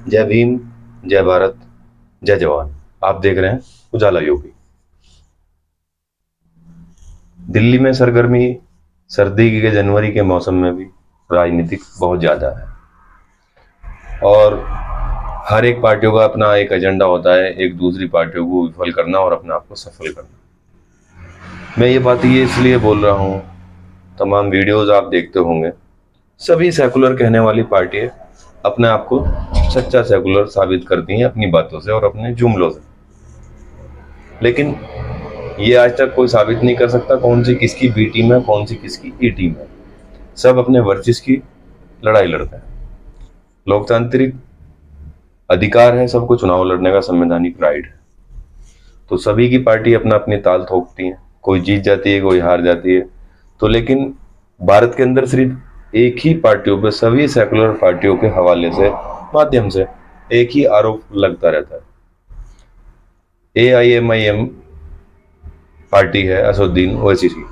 जय भीम, जय भारत, जय जवान। आप देख रहे हैं उजाला यूपी। दिल्ली में सरगर्मी सर्दी के जनवरी के मौसम में भी राजनीतिक बहुत ज़्यादा है और हर एक पार्टियों का अपना एक एजेंडा होता है, एक दूसरी पार्टियों को विफल करना और अपने आप को सफल करना। मैं ये बात ये इसलिए बोल रहा हूँ, तमाम वीडियोस आप देखते होंगे, सभी सेकुलर कहने वाली पार्टियां अपने आप को सच्चा सेकुलर साबित करती हैं अपनी बातों से और अपने जुमलों से। लेकिन ये आज तक कोई साबित नहीं कर सकता कौन सी किसकी बी टीम है, कौन सी किसकी ई टीम है। सब अपने वर्चस्व की लड़ाई लड़ते हैं। लोकतांत्रिक अधिकार है सबको चुनाव लड़ने का, संवैधानिक राइट है। तो सभी की पार्टी अपना अपनी ताल ठोकती है, कोई जीत जाती है, कोई हार जाती है। तो लेकिन भारत के अंदर सिर्फ एक ही पार्टियों पे, सभी सेकुलर पार्टियों के हवाले से, माध्यम से एक ही आरोप लगता रहता है। AIMIM पार्टी है, असदुद्दीन ओवैसी की।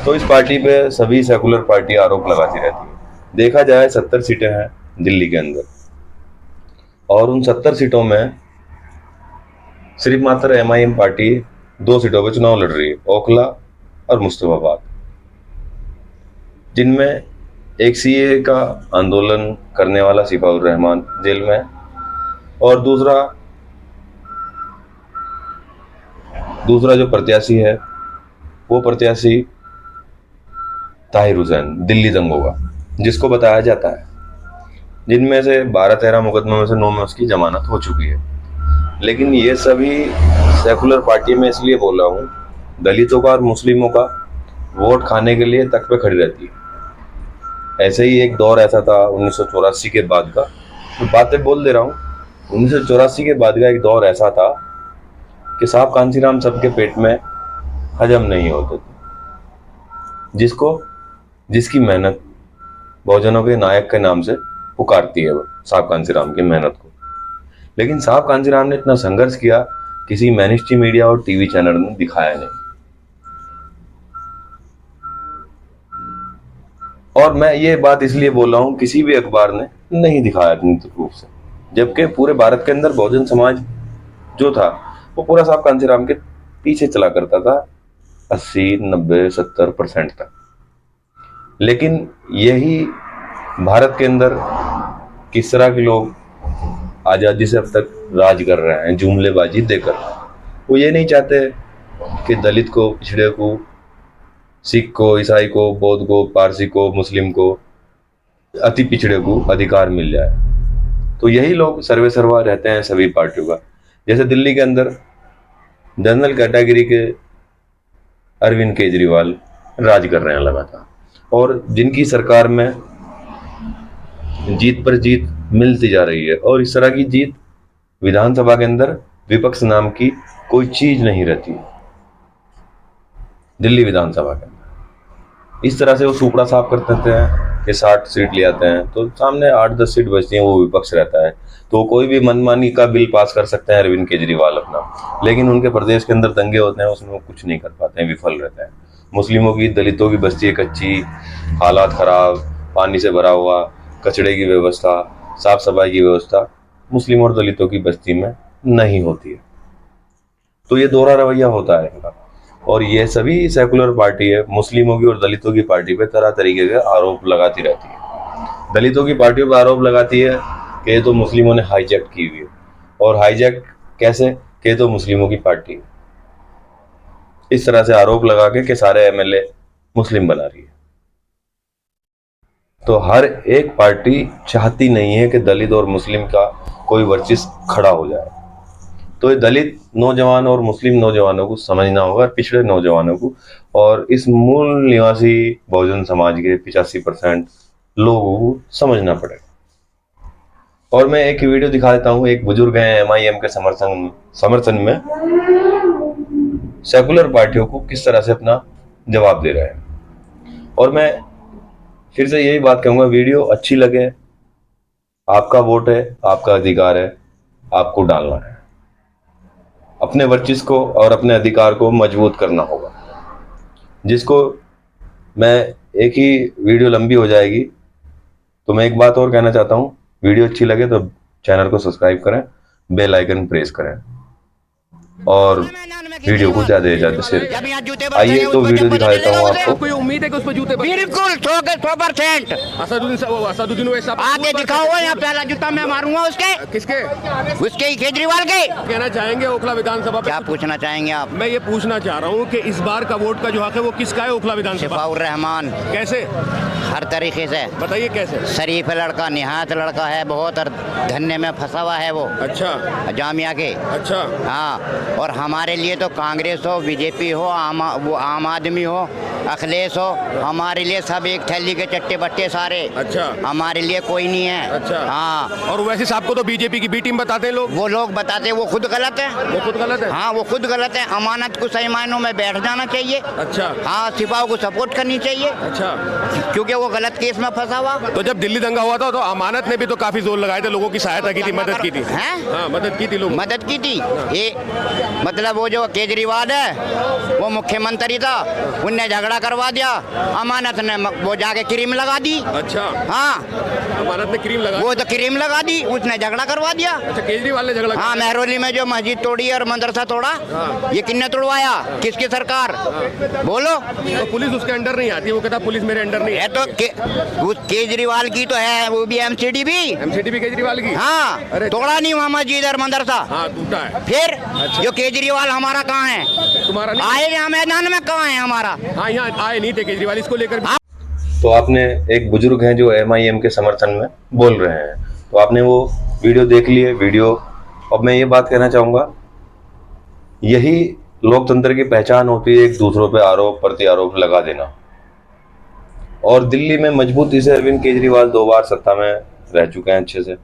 तो इस पार्टी पे सभी सेकुलर पार्टी आरोप लगाती रहती है। देखा जाए 70 सीटें हैं दिल्ली के अंदर और उन 70 सीटों में सिर्फ मात्र MIM पार्टी 2 सीटों पे चुनाव लड़ रही है, ओखला और मुस्तफाबाद, जिनमें एक CAA का आंदोलन करने वाला सिपाउर रहमान जेल में और दूसरा जो प्रत्याशी है वो प्रत्याशी ताहिर हुसैन दिल्ली दंगों का, जिसको बताया जाता है जिनमें से 12-13 मुकदमों में से 9 में उसकी जमानत हो चुकी है। लेकिन ये सभी सेकुलर पार्टी में इसलिए बोल रहा हूँ, दलितों का और मुस्लिमों का वोट खाने के लिए तक पे खड़ी रहती है। ऐसे ही एक दौर ऐसा था 1984 के बाद का, मैं बातें बोल दे रहा हूँ। 1984 के बाद का एक दौर ऐसा था कि साहब कांसीराम सबके पेट में हजम नहीं होते थे, जिसकी मेहनत बहुजनों के नायक के नाम से पुकारती है साहब कांसीराम की मेहनत को। लेकिन साहब कांसीराम ने इतना संघर्ष किया, किसी मैनस्ट्रीम मीडिया और टीवी चैनल ने दिखाया नहीं। और मैं ये बात इसलिए बोल रहा हूँ, किसी भी अखबार ने नहीं दिखाया निश्चित रूप से, जबकि पूरे भारत के अंदर बहुजन समाज जो था वो पूरा साहब कांसीराम के पीछे चला करता था 80, 90, 70% तक। लेकिन यही भारत के अंदर किस तरह के लोग आज़ादी से अब तक राज कर रहे हैं जुमलेबाजी देकर। वो ये नहीं चाहते कि दलित को, पिछड़े को, सिख को, ईसाई को, बौद्ध को, पारसी को, मुस्लिम को, अति पिछड़े को अधिकार मिल जाए। तो यही लोग सर्वे सर्वा रहते हैं सभी पार्टियों का। जैसे दिल्ली के अंदर जनरल कैटेगरी के अरविंद केजरीवाल राज कर रहे हैं लगातार, और जिनकी सरकार में जीत पर जीत मिलती जा रही है। और इस तरह की जीत विधानसभा के अंदर विपक्ष नाम की कोई चीज नहीं रहती दिल्ली विधानसभा के अंदर। इस तरह से वो सुपड़ा साफ कर देते हैं कि 60 सीट ले आते हैं, तो सामने 8-10 सीट बचती हैं, वो विपक्ष रहता है। तो कोई भी मनमानी का बिल पास कर सकते हैं अरविंद केजरीवाल अपना, लेकिन उनके प्रदेश के अंदर दंगे होते हैं, उसमें वो कुछ नहीं कर पाते हैं, विफल रहते हैं। मुस्लिमों की, दलितों की बस्ती है कच्ची, हालात खराब, पानी से भरा हुआ, कचड़े की व्यवस्था, साफ सफाई की व्यवस्था मुस्लिम और दलितों की बस्ती में नहीं होती है। तो ये दोहरा रवैया होता है इनका। और ये सभी सेकुलर पार्टी है मुस्लिमों की और दलितों की पार्टी पे तरह तरीके के आरोप लगाती रहती है। दलितों की पार्टियों पर आरोप लगाती है कि ये तो मुस्लिमों ने हाईजैक की हुई है, और हाईजैक कैसे, कि तो मुस्लिमों की पार्टी है। इस तरह से आरोप लगा के कि सारे MLA मुस्लिम बना रही है। तो हर एक पार्टी चाहती नहीं है कि दलित और मुस्लिम का कोई वर्चस्व खड़ा हो जाए। तो ये दलित नौजवान और मुस्लिम नौजवानों को समझना होगा, पिछड़े नौजवानों को, और इस मूल निवासी बहुजन समाज के 85% लोगों को समझना पड़ेगा। और मैं एक वीडियो दिखा देता हूँ। एक बुजुर्ग हैं MIM के समर्थन में सेकुलर पार्टियों को किस तरह से अपना जवाब दे रहे हैं। और मैं फिर से यही बात कहूंगा, वीडियो अच्छी लगे, आपका वोट है, आपका अधिकार है, आपको डालना है। अपने वर्चस्व को और अपने अधिकार को मजबूत करना होगा। जिसको मैं, एक ही वीडियो लंबी हो जाएगी, तो मैं एक बात और कहना चाहता हूँ, वीडियो अच्छी लगे तो चैनल को सब्सक्राइब करें, बेल आइकन प्रेस करें और वीडियो को ज्यादा से ज्यादा शेयर करें। आइए तो वीडियो दिखा देता हूँ आपको। कोई उम्मीद है कि उस पर जूते बिल्कुल 100%। असदुद्दीन ओवैसी आगे दिखा हुआ यहाँ पहला जूता मैं मारूंगा उसके किसके उसके केजरीवाल के। कहना चाहेंगे ओखला विधानसभा पे? क्या पूछना चाहेंगे आप? मैं ये पूछना चाह रहा हूँ कि इस बार का वोट का जो हक है वो किसका है ओखला विधानसभा? शिफाउर रहमान। कैसे, हर तरीके से बताइए कैसे? शरीफ लड़का, निहायत लड़का है, बहुत और धन्य में फंसा हुआ है वो अच्छा जामिया के। अच्छा, हाँ, और हमारे लिए तो कांग्रेस हो, बीजेपी हो, वो आम आदमी हो, अखिलेश हो, हमारे लिए सब एक थैली के चट्टे बट्टे सारे। अच्छा, हमारे लिए कोई नहीं है। अच्छा, हाँ, और वैसे साहब को तो बीजेपी की बी टीम बताते हैं लोग। वो लोग बताते हैं, वो खुद गलत है। वो खुद गलत है? हाँ, वो खुद गलत है। अमानत को सही मायनों में बैठ जाना चाहिए। अच्छा, हाँ, सिपाही को सपोर्ट करनी चाहिए। अच्छा, क्योंकि वो गलत केस में फंसा हुआ। तो जब दिल्ली दंगा हुआ था तो अमानत ने भी तो काफी जोर लगाए थे, लोगों की सहायता की थी, मदद की थी। हैं? हाँ, मदद की थी लोग। मदद की थी। ये मतलब वो जो केजरीवाल है वो मुख्यमंत्री था, उनने झगड़ा करवा दिया, अमानत ने वो जाके क्रीम लगा दी। अच्छा, हाँ, अमानत ने क्रीम लगा, वो तो क्रीम लगा दी, उसने झगड़ा करवा दिया। अच्छा, केजरीवाल ने झगड़ा हाँ, महरौली में जो मस्जिद तोड़ी और मदरसा तोड़ा, ये किसने तोड़वाया? किसकी सरकार? बोलो। तो पुलिस उसके अंडर नहीं आती, वो कहता पुलिस मेरे अंडर नहीं है तो उस केजरीवाल की तो है, वो भी एमसीडी भी। एमसीडी भी केजरीवाल की? हाँ, अरे तोड़ा नहीं वहाँ मस्जिद और मदरसा। हाँ, टूटा है। फिर जो केजरीवाल हमारा कहाँ है? तुम्हारा नहीं? आए यहाँ मैदान में कहाँ है हमारा? हाँ, यहाँ आए नहीं थे केजरीवाल, इसको लेकर। तो आपने एक बुजुर्ग हैं जो MIM के समर्थन में बोल रहे हैं, तो आपने वो वीडियो देख ली है वीडियो। अब मैं ये बात कहना चाहूँगा, यही लोकतंत्र की पहचान होती है, एक दूसरों पे आरोप प्रति आरोप लगा देना। और दिल्ली में मजबूती से अरविंद केजरीवाल 2 बार सत्ता में रह चुके हैं अच्छे से,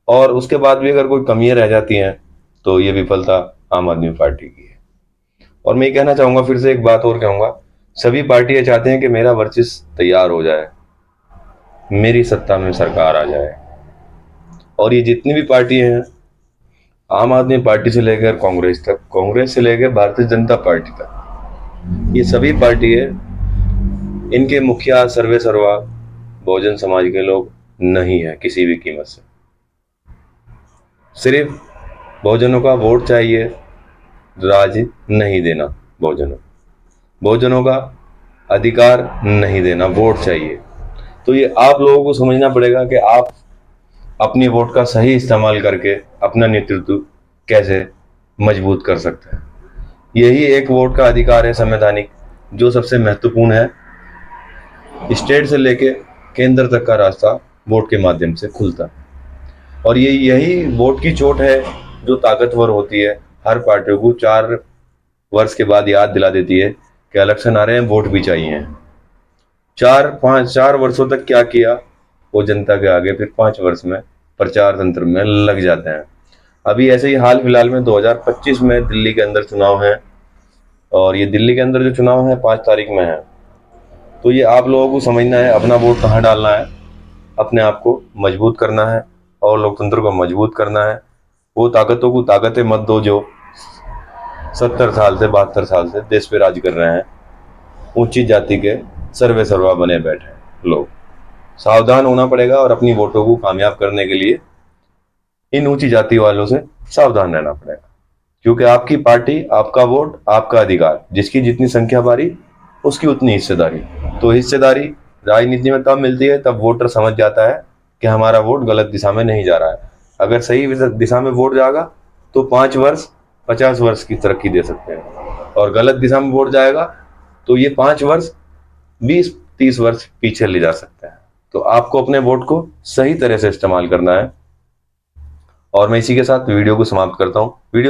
और उसके बाद भी अगर कोई कमियां रह जाती हैं तो ये विफलता आम आदमी पार्टी की है। और मैं ये कहना चाहूँगा, फिर से एक बात और कहूँगा, सभी पार्टियां चाहते हैं कि मेरा वर्चस्व तैयार हो जाए, मेरी सत्ता में सरकार आ जाए। और ये जितनी भी पार्टियां हैं, आम आदमी पार्टी से लेकर कांग्रेस तक, कांग्रेस से लेकर भारतीय जनता पार्टी तक, ये सभी पार्टियां, इनके मुखिया सर्वे सर्वा बहुजन समाज के लोग नहीं है किसी भी कीमत से। सिर्फ बहुजनों का वोट चाहिए, राज नहीं देना, बहुजनों का अधिकार नहीं देना, वोट चाहिए। तो ये आप लोगों को समझना पड़ेगा कि आप अपनी वोट का सही इस्तेमाल करके अपना नेतृत्व कैसे मजबूत कर सकते हैं। यही एक वोट का अधिकार है संवैधानिक, जो सबसे महत्वपूर्ण है। स्टेट से लेके केंद्र तक का रास्ता वोट के माध्यम से खुलता है, और यही वोट की चोट है जो ताकतवर होती है। हर पार्टियों को 4 वर्ष के बाद याद दिला देती है कि इलेक्शन आ रहे हैं, वोट भी चाहिए। 4 वर्षों तक क्या किया वो जनता के आगे फिर 5 वर्ष में प्रचार तंत्र में लग जाते हैं। अभी ऐसे ही हाल फिलहाल में 2025 में दिल्ली के अंदर चुनाव है, और ये दिल्ली के अंदर जो चुनाव है 5 तारीख में है। तो ये आप लोगों को समझना है, अपना वोट कहाँ डालना है, अपने आप को मजबूत करना है और लोकतंत्र को मजबूत करना है। वो ताकतों को ताकतें मत दो जो 70 साल से 72 साल से देश पे राज कर रहे हैं, ऊंची जाति के सर्वे सर्वा बने बैठे लोग। सावधान होना पड़ेगा और अपनी वोटों को कामयाब करने के लिए इन ऊंची जाति वालों से सावधान रहना पड़ेगा, क्योंकि आपकी पार्टी, आपका वोट, आपका अधिकार, जिसकी जितनी संख्या बारी उसकी उतनी हिस्सेदारी। तो हिस्सेदारी राजनीति में तब मिलती है तब वोटर समझ जाता है कि हमारा वोट गलत दिशा में नहीं जा रहा है। अगर सही दिशा में वोट जाएगा तो 5 वर्ष 50 वर्ष की तरक्की दे सकते हैं, और गलत दिशा में वोट जाएगा तो ये 5 वर्ष 20-30 वर्ष पीछे ले जा सकते हैं। तो आपको अपने वोट को सही तरह से इस्तेमाल करना है। और मैं इसी के साथ वीडियो को समाप्त करता हूँ। वीडियो